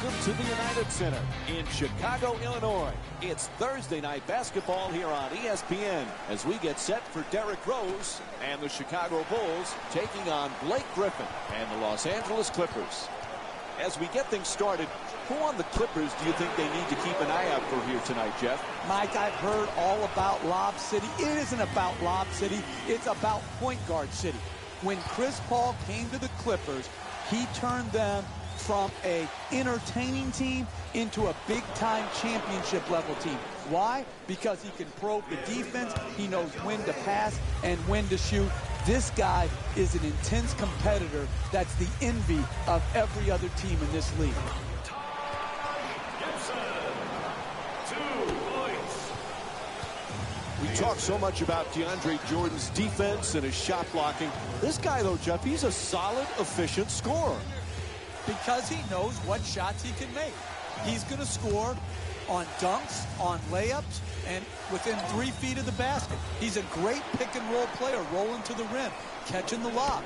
Welcome to the United Center in Chicago, Illinois. It's Thursday night basketball here on ESPN as we get set for Derrick Rose and the Chicago Bulls taking on Blake Griffin and the Los Angeles Clippers. As we get things started, who on the Clippers do you think they need to keep an eye out for here tonight, Jeff? Mike, I've heard all about Lob City. It isn't about Lob City. It's about point guard city. When Chris Paul came to the Clippers, he turned them from a entertaining team into a big-time championship level team. Why? Because he can probe the defense, he knows when to pass and when to shoot. This guy is an intense competitor that's the envy of every other team in this league. We talk so much about DeAndre Jordan's defense and his shot blocking. This guy, though, Jeff, he's a solid, efficient scorer. Because he knows what shots he can make. He's going to score on dunks, on layups, and within 3 feet of the basket. He's a great pick-and-roll player, rolling to the rim, catching the lob.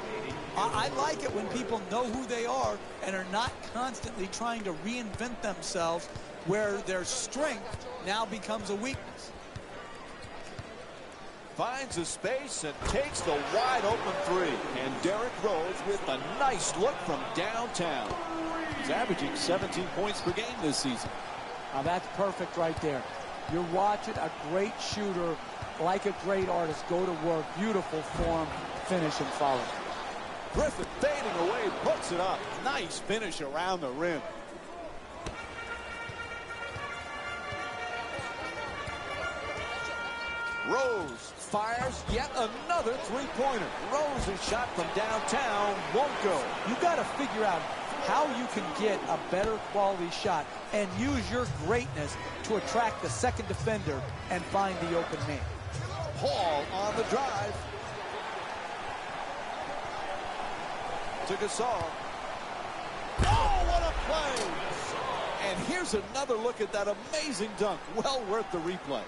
I like it when people know who they are and are not constantly trying to reinvent themselves where their strength now becomes a weakness. Finds a space and takes the wide-open three. And Derrick Rose with a nice look from downtown. He's averaging 17 points per game this season. Now that's perfect right there. You're watching a great shooter, like a great artist, go to work. Beautiful form, finish, and follow. Griffin fading away, puts it up. Nice finish around the rim. Rose fires yet another three-pointer. Rose's shot from downtown won't go. You got to figure out how you can get a better quality shot and use your greatness to attract the second defender and find the open man. Paul on the drive. To Gasol. Oh, what a play! And here's another look at that amazing dunk. Well worth the replay.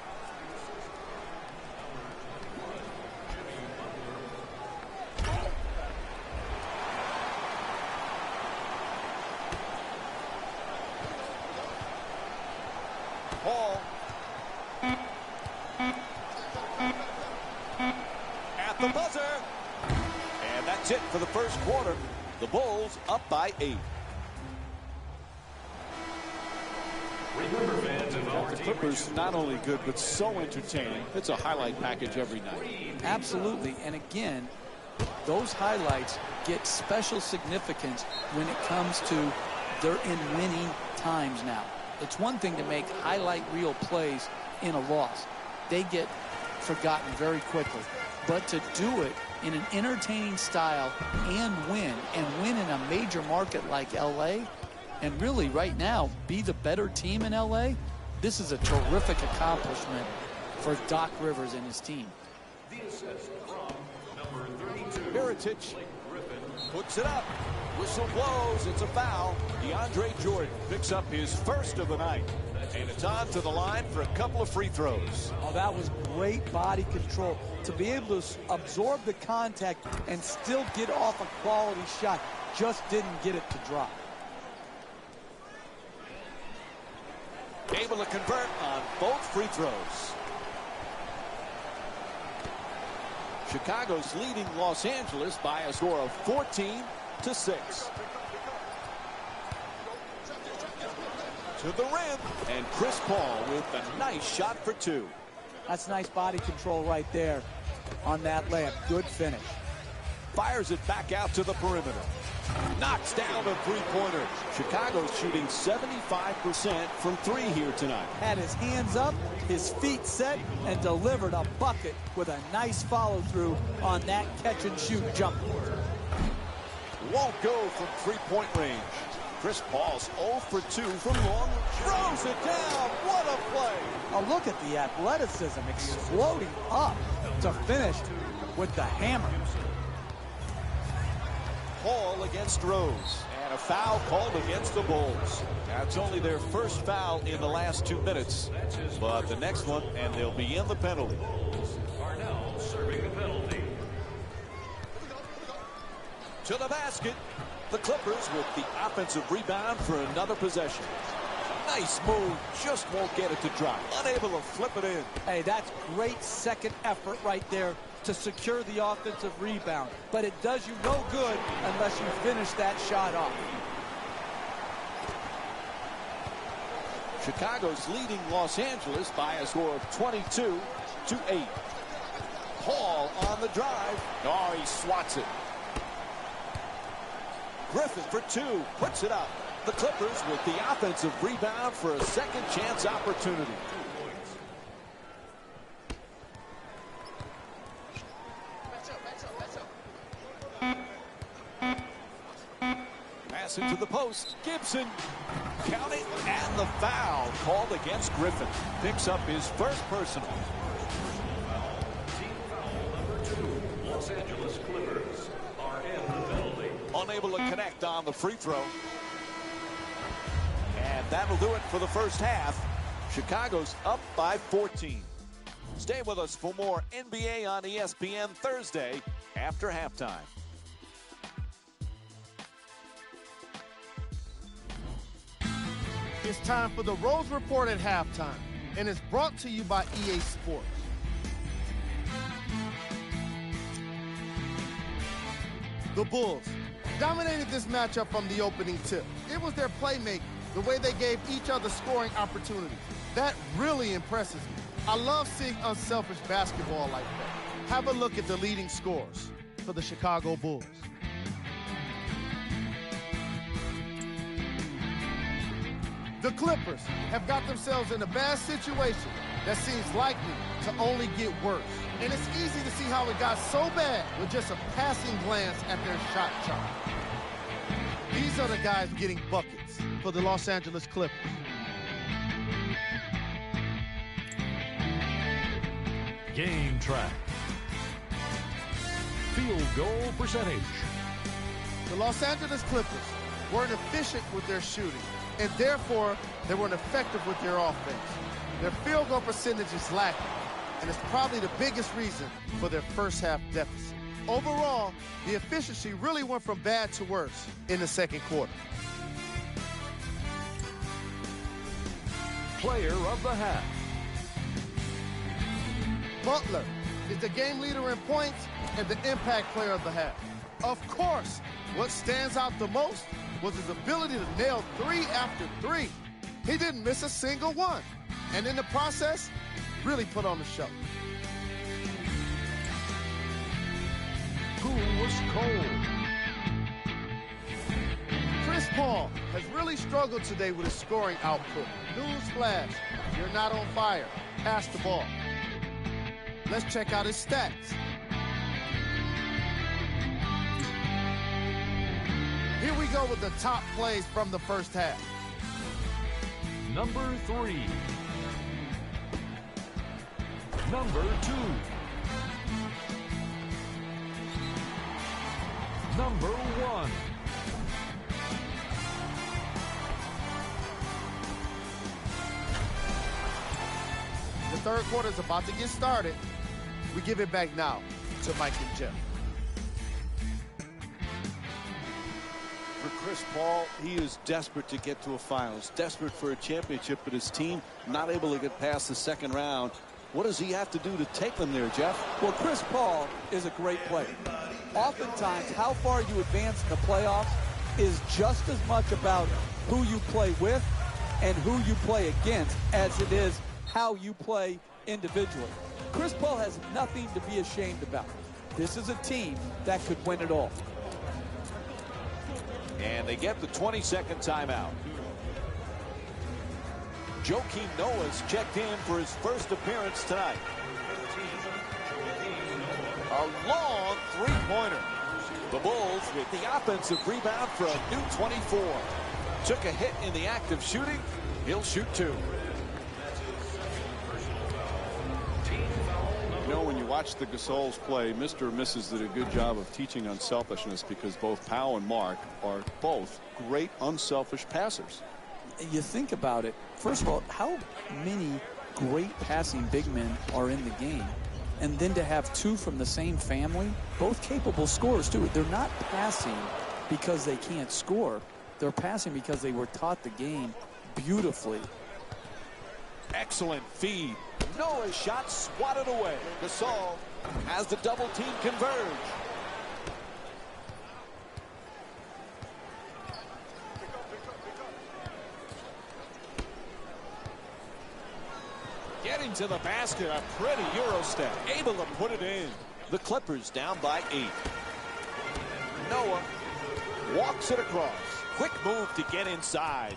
Paul at the buzzer, and that's it for the first quarter. The Bulls up by 8. Remember, fans of our The Clippers not only good but so entertaining. It's a highlight package every night. Absolutely, and again, those highlights get special significance when it comes to they're in winning times now. It's one thing to make highlight reel plays in a loss. They get forgotten very quickly. But to do it in an entertaining style and win in a major market like L.A., and really right now be the better team in L.A., this is a terrific accomplishment for Doc Rivers and his team. Mirotic puts it up. Whistle blows. It's a foul. DeAndre Jordan picks up his first of the night. And it's on to the line for a couple of free throws. Oh, that was great body control. To be able to absorb the contact and still get off a quality shot. Just didn't get it to drop. Able to convert on both free throws. Chicago's leading Los Angeles by a score of 14-6. To the rim, and Chris Paul with a nice shot for 2. That's nice body control right there on that layup. Good finish. Fires it back out to the perimeter. Knocks down a three-pointer. Chicago's shooting 75% from 3 here tonight. Had his hands up, his feet set, and delivered a bucket with a nice follow-through on that catch-and-shoot jumper. Won't go from three-point range. Chris Paul's 0 for 2 from long. Throws it down. What a play. Oh, look at the athleticism exploding up to finish with the hammer. Paul against Rose. And a foul called against the Bulls. That's only their first foul in the last 2 minutes. But the next one, and they'll be in the penalty. are now serving the penalty. To the basket. The Clippers with the offensive rebound for another possession. Nice move, just won't get it to drop. Unable to flip it in. Hey, that's great second effort right there to secure the offensive rebound. But it does you no good unless you finish that shot off. Chicago's leading Los Angeles by a score of 22-8. Paul on the drive. Oh, he swats it. Griffin for two, puts it up. The Clippers with the offensive rebound for a second chance opportunity. Pass into the post. Gibson. Count it, and the foul called against Griffin. Picks up his first personal. Team foul number 2. Los Angeles Clippers are in the penalty. Unable to connect on the free throw. And that'll do it for the first half. Chicago's up by 14. Stay with us for more NBA on ESPN Thursday after halftime. It's time for the Rose Report at halftime, and it's brought to you by EA Sports. The Bulls dominated this matchup from the opening tip. It was their playmaking, the way they gave each other scoring opportunities. That really impresses me. I love seeing unselfish basketball like that. Have a look at the leading scorers for the Chicago Bulls. The Clippers have got themselves in a bad situation that seems likely to only get worse. And it's easy to see how it got so bad with just a passing glance at their shot chart. These are the guys getting buckets for the Los Angeles Clippers. Game track. Field goal percentage. The Los Angeles Clippers weren't efficient with their shooting, and therefore they weren't effective with their offense. Their field goal percentage is lacking, and it's probably the biggest reason for their first half deficit. Overall, the efficiency really went from bad to worse in the second quarter. Player of the half. Butler is the game leader in points and the impact player of the half. Of course, what stands out the most was his ability to nail 3 after 3. He didn't miss a single one, and in the process, really put on the show. Who was cold? Chris Paul has really struggled today with his scoring output. Newsflash, you're not on fire. Pass the ball. Let's check out his stats. Here we go with the top plays from the first half. Number 3. Number 2. Number 1. The third quarter is about to get started. We give it back now to Mike and Jeff. For Chris Paul, he is desperate to get to a finals, desperate for a championship, but his team not able to get past the second round. What does he have to do to take them there, Jeff? Well, Chris Paul is a great player. Oftentimes, how far you advance in the playoffs is just as much about who you play with and who you play against as it is how you play individually. Chris Paul has nothing to be ashamed about. This is a team that could win it all. And they get the 22nd timeout. Joakim Noah's checked in for his first appearance tonight. A long three-pointer. The Bulls with the offensive rebound for a new 24. Took a hit in the act of shooting. He'll shoot 2. You know, when you watch the Gasols play, Mr. and Mrs. did a good job of teaching unselfishness because both Powell and Mark are both great unselfish passers. You think about it, first of all, how many great passing big men are in the game? And then to have 2 from the same family, both capable scorers too. They're not passing because they can't score. They're passing because they were taught the game beautifully. Excellent feed. Noah's shot swatted away. Gasol has the double team converge. Getting to the basket, a pretty Euro step. Able to put it in. The Clippers down by 8. Noah walks it across. Quick move to get inside.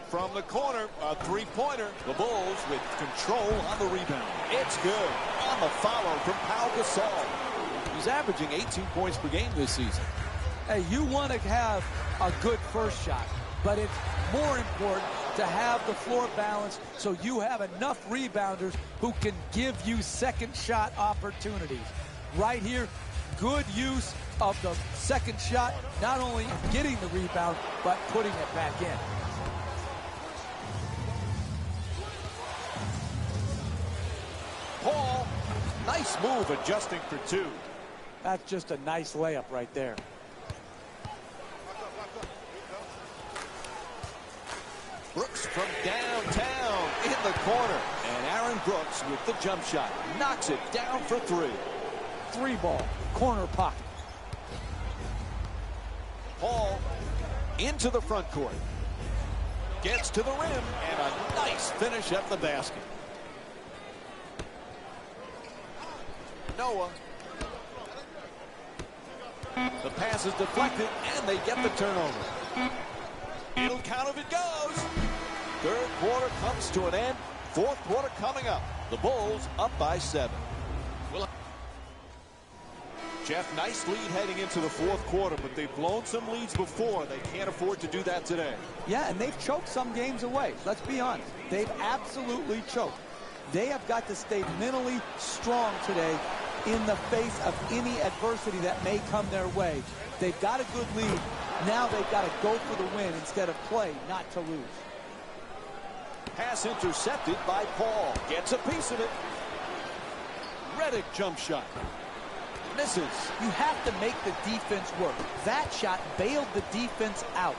From the corner, a three-pointer. The Bulls with control on the rebound. It's good. On the follow from Pau Gasol. He's averaging 18 points per game this season. Hey, you want to have a good first shot, but it's more important to have the floor balance so you have enough rebounders who can give you second shot opportunities. Right here, good use of the second shot, not only getting the rebound, but putting it back in. Paul, nice move adjusting for 2. That's just a nice layup right there. Brooks from downtown in the corner. And Aaron Brooks with the jump shot. Knocks it down for 3. 3-ball, corner pocket. Paul into the front court. Gets to the rim and a nice finish at the basket. Noah. The pass is deflected and they get the turnover. It'll count if it goes. Third quarter comes to an end. Fourth quarter coming up. The Bulls up by 7. Jeff, nice lead heading into the fourth quarter, but they've blown some leads before. They can't afford to do that today. Yeah, and they've choked some games away. Let's be honest. They've absolutely choked. They have got to stay mentally strong today in the face of any adversity that may come their way. They've got a good lead. Now they've got to go for the win instead of play, not to lose. Pass intercepted by Paul. Gets a piece of it. Redick jump shot. Misses. You have to make the defense work. That shot bailed the defense out.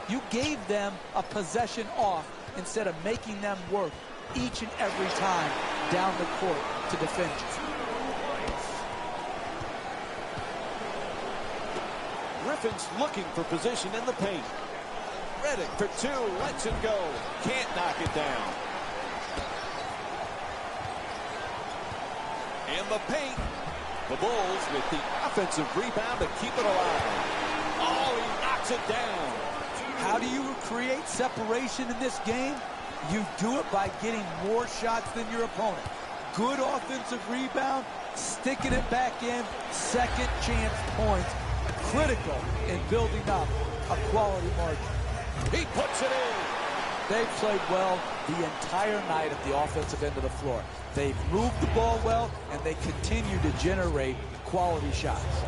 You gave them a possession off instead of making them work each and every time down the court to defend you. Griffin's looking for position in the paint. Redick for 2, lets it go. Can't knock it down. In the paint, the Bulls with the offensive rebound to keep it alive. Oh, he knocks it down. How do you create separation in this game? You do it by getting more shots than your opponent. Good offensive rebound, sticking it back in, second chance points. Critical in building up a quality margin. He puts it in. They've played well the entire night at the offensive end of the floor. They've moved the ball well, and they continue to generate quality shots.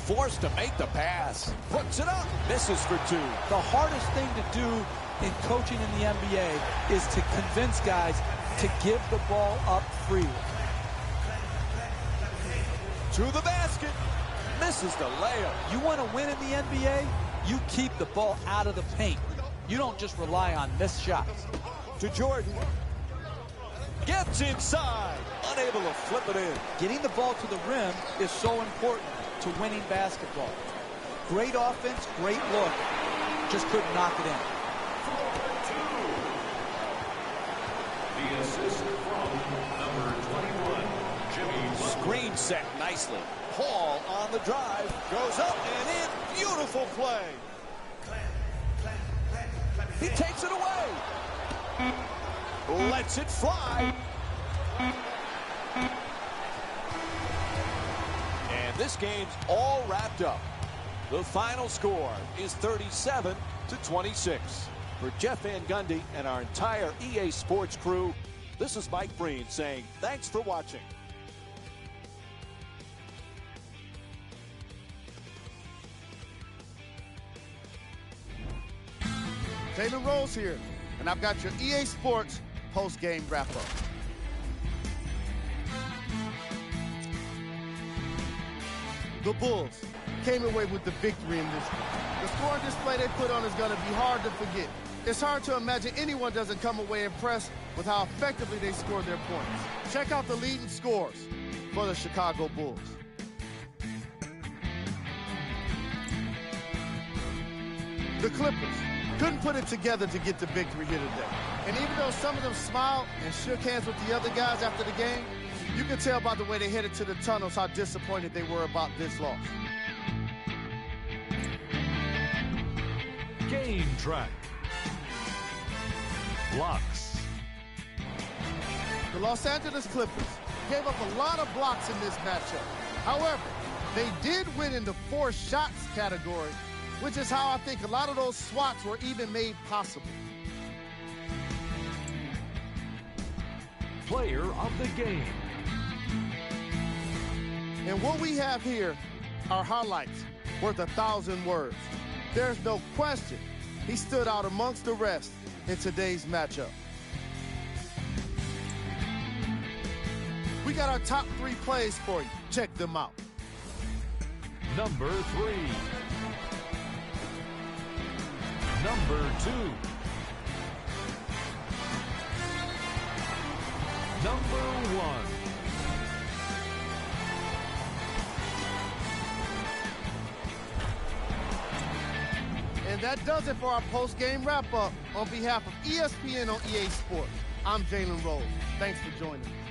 Forced to make the pass. Puts it up. Misses for 2. The hardest thing to do in coaching in the NBA is to convince guys to give the ball up freely. To the basket. Misses the layup. You want to win in the NBA? You keep the ball out of the paint. You don't just rely on missed shots. To Jordan. Gets inside. Unable to flip it in. Getting the ball to the rim is so important to winning basketball. Great offense, great look. Just couldn't knock it in. The assist from number 21, Jimmy. Screen set nicely. Paul on the drive. Goes up and in. Beautiful play. He takes it away. Lets it fly. And this game's all wrapped up. The final score is 37-26. For Jeff Van Gundy and our entire EA Sports crew, this is Mike Breen saying thanks for watching. Jalen Rose here, and I've got your EA Sports post-game wrap-up. The Bulls came away with the victory in this one. The scoring display they put on is going to be hard to forget. It's hard to imagine anyone doesn't come away impressed with how effectively they scored their points. Check out the leading scores for the Chicago Bulls. The Clippers couldn't put it together to get the victory here today. And even though some of them smiled and shook hands with the other guys after the game, you can tell by the way they headed to the tunnels how disappointed they were about this loss. Game track. Blocks. The Los Angeles Clippers gave up a lot of blocks in this matchup. However, they did win in the forced shots category, which is how I think a lot of those swats were even made possible. Player of the game. And what we have here are highlights worth 1,000 words. There's no question he stood out amongst the rest in today's matchup. We got our top 3 plays for you. Check them out. Number 3. Number 2. Number 1. And that does it for our post-game wrap-up. On behalf of ESPN on EA Sports, I'm Jalen Rose. Thanks for joining us.